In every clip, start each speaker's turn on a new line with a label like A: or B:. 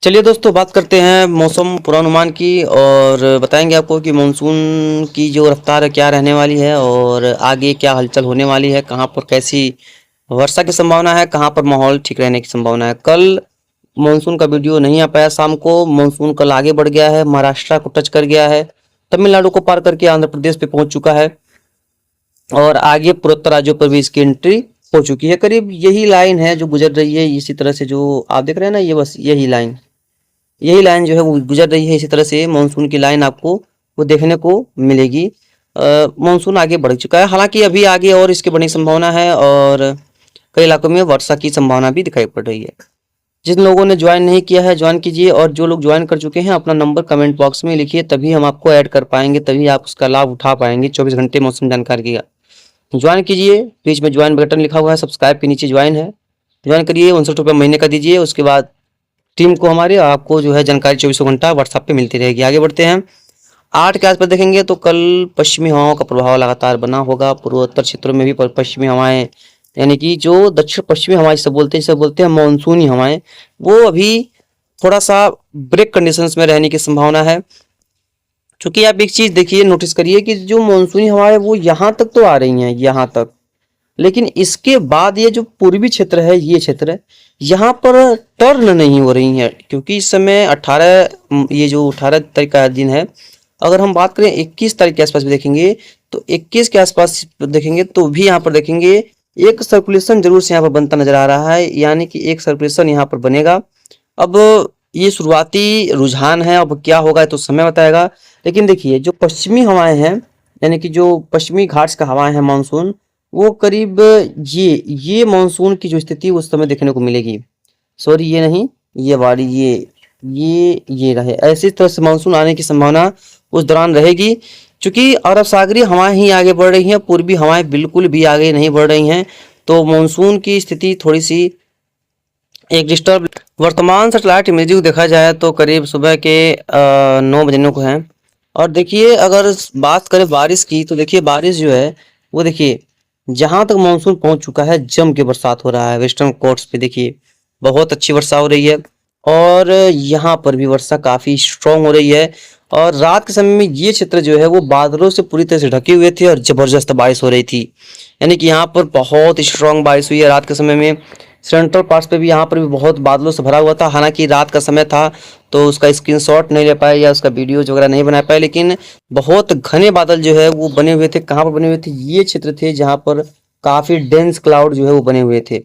A: चलिए दोस्तों, बात करते हैं मौसम पूर्वानुमान की और बताएंगे आपको कि मानसून की जो रफ्तार है क्या रहने वाली है और आगे क्या हलचल होने वाली है, कहाँ पर कैसी वर्षा की संभावना है, कहाँ पर माहौल ठीक रहने की संभावना है। कल मानसून का वीडियो नहीं आ पाया शाम को। मानसून कल आगे बढ़ गया है, महाराष्ट्र को टच कर गया है, तमिलनाडु को पार करके आंध्र प्रदेश पे पहुंच चुका है और आगे पूर्वोत्तर राज्यों पर भी इसकी एंट्री हो चुकी है। करीब यही लाइन है जो गुजर रही है, इसी तरह से जो आप देख रहे हैं ना, ये बस यही लाइन जो है वो गुजर रही है। इसी तरह से मानसून की लाइन आपको वो देखने को मिलेगी। मानसून आगे बढ़ चुका है, हालांकि अभी आगे और इसके बढ़ने की संभावना है और कई इलाकों में वर्षा की संभावना भी दिखाई पड़ रही है। जिन लोगों ने ज्वाइन नहीं किया है ज्वाइन कीजिए, और जो लोग ज्वाइन कर चुके हैं अपना नंबर कमेंट बॉक्स में लिखिए, तभी हम आपको ऐड कर पाएंगे, तभी आप उसका लाभ उठा पाएंगे 24 घंटे मौसम जानकारी का। ज्वाइन कीजिए, बीच में ज्वाइन बटन लिखा हुआ है, सब्सक्राइब के नीचे ज्वाइन है, ज्वाइन करिए। 59 रुपये महीने का दीजिए, उसके बाद टीम को हमारे आपको जो है जानकारी 24 घंटा व्हाट्सएप पे मिलती रहेगी। आगे बढ़ते हैं, 8 के आसपास देखेंगे तो कल पश्चिमी हवाओं का प्रभाव लगातार बना होगा। पूर्वोत्तर क्षेत्रों में भी पश्चिमी हवाएं, यानी कि जो दक्षिण पश्चिमी हवाएं जिसे बोलते हैं मानसूनी हवाएं, वो अभी थोड़ा सा ब्रेक कंडीशंस में रहने की संभावना है। क्योंकि आप एक चीज देखिए, नोटिस करिए कि जो मानसूनी हवाएं वो यहाँ तक तो आ रही हैं, यहाँ तक, लेकिन इसके बाद ये जो पूर्वी क्षेत्र है, ये क्षेत्र यहाँ पर टर्न नहीं हो रही है। क्योंकि इस समय 18, ये जो 18 तारीख का दिन है, अगर हम बात करें 21 तारीख के आसपास भी देखेंगे तो 21 के आसपास देखेंगे तो भी यहाँ पर देखेंगे एक सर्कुलेशन जरूर से यहाँ पर बनता नजर आ रहा है, यानी कि एक सर्कुलेशन यहाँ पर बनेगा। अब ये शुरुआती रुझान है, अब क्या होगा तो समय बताएगा। लेकिन देखिए, जो पश्चिमी हवाएं हैं, यानी कि जो पश्चिमी घाट्स का हवाएं हैं मानसून, वो करीब ये मानसून की जो स्थिति उस समय देखने को मिलेगी। सॉरी, ये नहीं, ये वाली, ये रहे, ऐसी तरह से मानसून आने की संभावना उस दौरान रहेगी। क्योंकि अरब सागरीय हवाएं ही आगे बढ़ रही हैं, पूर्वी हवाएं बिल्कुल भी आगे नहीं बढ़ रही हैं, तो मानसून की स्थिति थोड़ी सी एक डिस्टर्ब। वर्तमान सैटेलाइट इमेजिंग देखा जाए तो करीब सुबह के 9 बजने को है। और देखिए, अगर बात करें बारिश की तो देखिए बारिश जो है वो देखिए जहां तक मानसून पहुंच चुका है, जम के बरसात हो रहा है। वेस्टर्न कोट्स पे देखिए बहुत अच्छी वर्षा हो रही है और यहाँ पर भी वर्षा काफी स्ट्रांग हो रही है। और रात के समय में ये क्षेत्र जो है वो बादलों से पूरी तरह से ढके हुए थे और जबरदस्त बारिश हो रही थी, यानी कि यहाँ पर बहुत स्ट्रांग बारिश हुई है रात के समय में। सेंट्रल पार्ट्स पे भी यहाँ पर भी बहुत बादलों से भरा हुआ था, हालांकि रात का समय था तो उसका स्क्रीनशॉट नहीं ले पाए या उसका वीडियोज वगैरह नहीं बना पाए, लेकिन बहुत घने बादल जो है वो बने हुए थे। कहाँ पर बने हुए थे? ये क्षेत्र थे जहाँ पर काफी डेंस क्लाउड जो है वो बने हुए थे।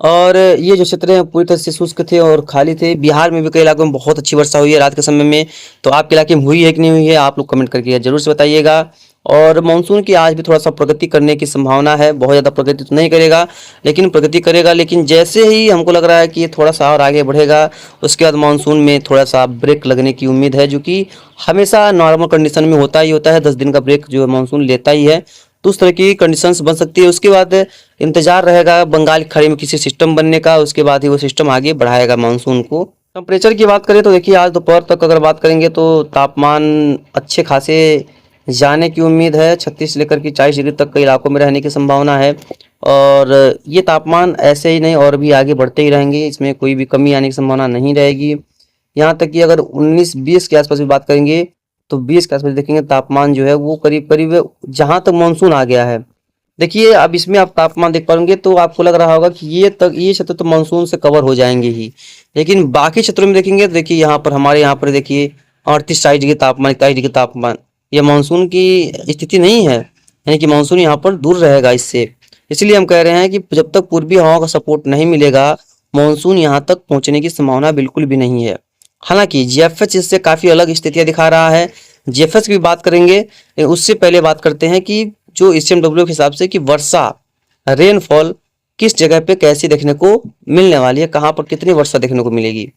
A: और ये जो क्षेत्र है पूरी तरह से शुष्क थे और खाली थे। बिहार में भी कई इलाकों में बहुत अच्छी वर्षा हुई है रात के समय में, तो आपके इलाके में हुई है कि नहीं हुई है आप लोग कमेंट करके जरूर से बताइएगा। और मानसून की आज भी थोड़ा सा प्रगति करने की संभावना है, बहुत ज़्यादा प्रगति तो नहीं करेगा लेकिन प्रगति करेगा। लेकिन जैसे ही हमको लग रहा है कि ये थोड़ा सा और आगे बढ़ेगा, उसके बाद मानसून में थोड़ा सा ब्रेक लगने की उम्मीद है, जो कि हमेशा नॉर्मल कंडीशन में होता ही होता है। 10 दिन का ब्रेक जो है मानसून लेता ही है, तो उस तरह की कंडीशंस बन सकती है। उसके बाद इंतजार रहेगा बंगाल की खाड़ी में किसी सिस्टम बनने का, उसके बाद ही वो सिस्टम आगे बढ़ाएगा मानसून को। टेम्परेचर की बात करें तो देखिए, आज दोपहर तक अगर बात करेंगे तो तापमान अच्छे खासे जाने की उम्मीद है। 36 से लेकर के 40 डिग्री तक कई इलाकों में रहने की संभावना है और ये तापमान ऐसे ही नहीं और भी आगे बढ़ते ही रहेंगे, इसमें कोई भी कमी आने की संभावना नहीं रहेगी। यहाँ तक कि अगर 19-20 के आसपास भी बात करेंगे तो 20 के आसपास देखेंगे तापमान जो है वो करीब करीब जहाँ तक मानसून आ गया है। देखिए, अब इसमें आप तापमान देख पाएंगे तो आपको लग रहा होगा कि ये क्षेत्र तो मानसून से कवर हो जाएंगे ही, लेकिन बाकी क्षेत्रों में देखेंगे तो देखिए यहाँ पर हमारे यहाँ पर देखिए 38-40 डिग्री तापमान, 41 डिग्री तापमान, ये मानसून की स्थिति नहीं है, यानी कि मानसून यहाँ पर दूर रहेगा इससे। इसलिए हम कह रहे हैं कि जब तक पूर्वी हवाओं का सपोर्ट नहीं मिलेगा, मानसून यहाँ तक पहुँचने की संभावना बिल्कुल भी नहीं है। हालांकि जीएफएस इससे काफी अलग स्थितियां दिखा रहा है, जीएफएस की भी बात करेंगे, उससे पहले बात करते हैं कि जो एसएमडब्ल्यू के हिसाब से कि वर्षा, रेनफॉल किस जगह पे कैसी देखने को मिलने वाली है, कहाँ पर कितनी वर्षा देखने को मिलेगी।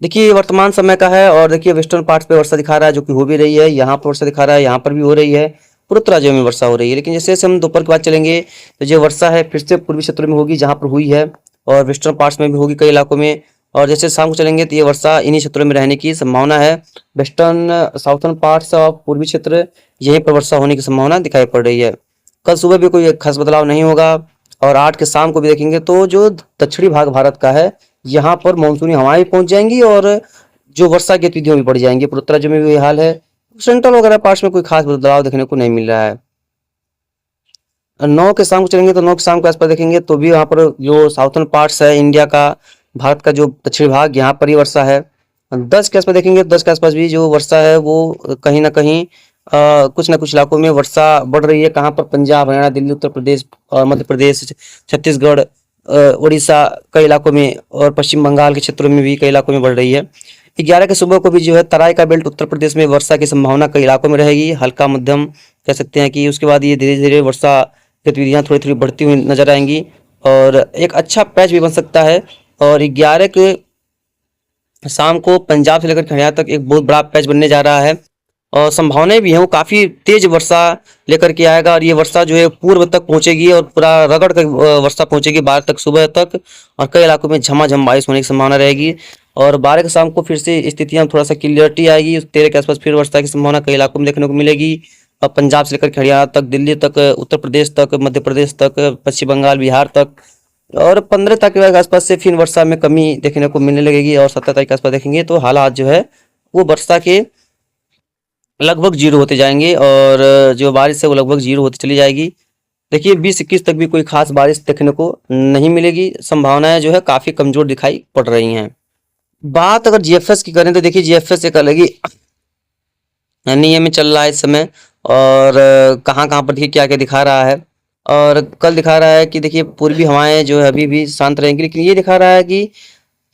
A: देखिए, वर्तमान समय का है और देखिए वेस्टर्न पार्ट्स पे वर्षा दिखा रहा है जो कि हो भी रही है, यहाँ पर वर्षा दिखा रहा है, यहाँ पर भी हो रही है, पूर्वोत्तर राज्यों में वर्षा हो रही है। लेकिन जैसे जैसे हम दोपहर के बाद चलेंगे तो जो वर्षा है फिर से पूर्वी क्षेत्रों में होगी जहाँ पर हुई है, और वेस्टर्न पार्ट्स में भी होगी कई इलाकों में। और जैसे शाम को चलेंगे तो ये वर्षा इन्हीं क्षेत्रों में रहने की संभावना है। वेस्टर्न साउथर्न पार्ट्स और पूर्वी क्षेत्र, यहीं पर वर्षा होने की संभावना दिखाई पड़ रही है। कल सुबह भी कोई खास बदलाव नहीं होगा और 8 के शाम को भी देखेंगे तो जो दक्षिणी भाग भारत का है यहाँ पर मानसूनी हवाएं भी पहुंच जाएंगी और जो वर्षा की गतिविधियां भी बढ़ जाएंगी। पूर्वोत्तर राज्यों में भी वही हाल है। सेंट्रल वगैरह पार्ट्स में कोई खास बदलाव देखने को नहीं मिल रहा है। 9 के शाम को चलेंगे तो 9 के शाम के आसपास देखेंगे तो भी वहाँ पर जो साउथर्न पार्ट्स है इंडिया का, भारत का जो दक्षिण भाग, यहाँ पर ही वर्षा है। 10 के आसपास देखेंगे, 10 के आसपास भी जो वर्षा है वो कहीं ना कहीं कुछ ना कुछ इलाकों में वर्षा बढ़ रही है। कहाँ पर? पंजाब, हरियाणा, दिल्ली, उत्तर प्रदेश और मध्य प्रदेश, छत्तीसगढ़, उड़ीसा कई इलाकों में, और पश्चिम बंगाल के क्षेत्रों में भी कई इलाकों में बढ़ रही है। 11 के सुबह को भी जो है तराई का बेल्ट उत्तर प्रदेश में वर्षा की संभावना कई इलाकों में रहेगी, हल्का मध्यम कह सकते हैं कि। उसके बाद ये धीरे धीरे वर्षा गतिविधियां थोड़ी थोड़ी बढ़ती हुई नजर आएंगी और एक अच्छा पैच भी बन सकता है। और 11 के शाम को पंजाब से लेकर हरियाणा तक एक बहुत बड़ा पैच बनने जा रहा है और संभावनाएं भी हैं वो काफ़ी तेज वर्षा लेकर के आएगा। और ये वर्षा जो है पूर्व तक पहुंचेगी और पूरा रगड़ कर वर्षा पहुंचेगी 12 तक सुबह तक, और कई इलाकों में झमाझम बारिश होने की संभावना रहेगी। और 12 के शाम को फिर से स्थितियां थोड़ा सा क्लियरिटी आएगी। 13 के आसपास फिर वर्षा की संभावना कई इलाकों में देखने को मिलेगी। और पंजाब से लेकर हरियाणा तक, दिल्ली तक, उत्तर प्रदेश तक, मध्य प्रदेश तक, पश्चिम बंगाल, बिहार तक। और 15 तारीख के आसपास से फिर वर्षा में कमी देखने को मिलने लगेगी। और 17 तारीख के आसपास देखेंगे तो हालात जो है वो वर्षा के लगभग जीरो होते जाएंगे और जो बारिश है वो लगभग जीरो होती चली जाएगी। देखिए 20-21 तक भी कोई खास बारिश देखने को नहीं मिलेगी। संभावनाएं जो है काफ़ी कमज़ोर दिखाई पड़ रही हैं। बात अगर जीएफएस की करें तो देखिए जीएफएस एक अलग ही नियम में चल रहा है इस समय। और कहाँ कहाँ पर देखिए क्या क्या दिखा रहा है। और कल दिखा रहा है कि देखिए पूर्वी हवाएं जो है अभी भी शांत रहेंगी, लेकिन ये दिखा रहा है कि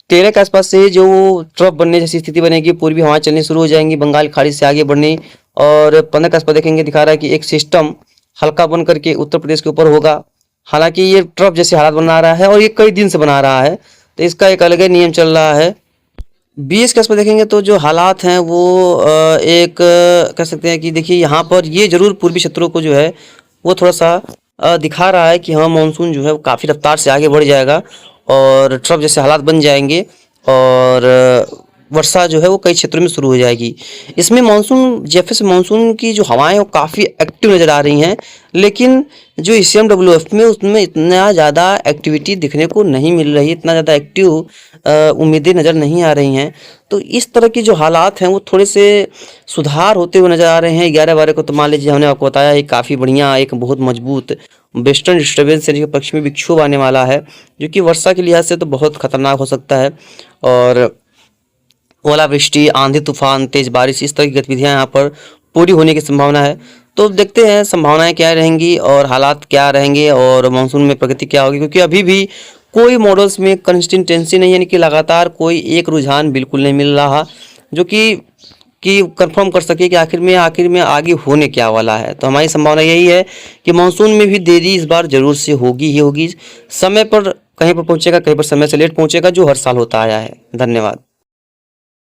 A: 13 के आसपास से जो ट्रफ बनने जैसी स्थिति बनेगी, पूर्वी हवाएं चलनी शुरू हो जाएंगी बंगाल खाड़ी से आगे बढ़नी। और 15 के आसपास देखेंगे दिखा रहा है कि एक सिस्टम हल्का बन करके उत्तर प्रदेश के ऊपर होगा। हालांकि ये ट्रफ जैसे हालात बना रहा है और ये कई दिन से बना रहा है, तो इसका एक अलग ही नियम चल रहा है। 20 के आसपास देखेंगे तो जो हालात हैं वो एक कह सकते हैं कि देखिए यहाँ पर ये जरूर पूर्वी क्षेत्रों को जो है वो थोड़ा सा दिखा रहा है कि हाँ मानसून जो है वो काफ़ी रफ्तार से आगे बढ़ जाएगा और ट्रफ जैसे हालात बन जाएंगे और वर्षा जो है वो कई क्षेत्रों में शुरू हो जाएगी। इसमें मानसून जीएफएस मानसून की जो हवाएं हैं वो काफ़ी एक्टिव नज़र आ रही हैं, लेकिन जो ECMWF में उसमें इतना ज़्यादा एक्टिविटी दिखने को नहीं मिल रही, इतना ज़्यादा एक्टिव उम्मीदें नज़र नहीं आ रही हैं। तो इस तरह की जो हालात हैं वो थोड़े से सुधार होते हुए नज़र आ रहे हैं। 11-12 को तो मान लीजिए हमने आपको बताया एक काफ़ी बढ़िया एक बहुत मजबूत वेस्टर्न डिस्टर्बेंस यानी कि पश्चिमी विक्षोभ आने वाला है, जो कि वर्षा के लिहाज से तो बहुत खतरनाक हो सकता है। और ओलावृष्टि, आंधी तूफान, तेज बारिश, इस तरह की गतिविधियां यहाँ पर पूरी होने की संभावना है। तो देखते हैं संभावनाएं क्या रहेंगी और हालात क्या रहेंगे और मानसून में प्रगति क्या होगी, क्योंकि अभी भी कोई मॉडल्स में कंसिस्टेंसी नहीं, यानी कि लगातार कोई एक रुझान बिल्कुल नहीं मिल रहा जो कि कंफर्म कर सके कि आखिर में आगे होने क्या वाला है। तो हमारी संभावना यही है कि मानसून में भी देरी इस बार जरूर से होगी ही होगी। समय पर कहीं पर पहुंचेगा, कहीं पर समय से लेट पहुंचेगा, जो हर साल होता आया है। धन्यवाद।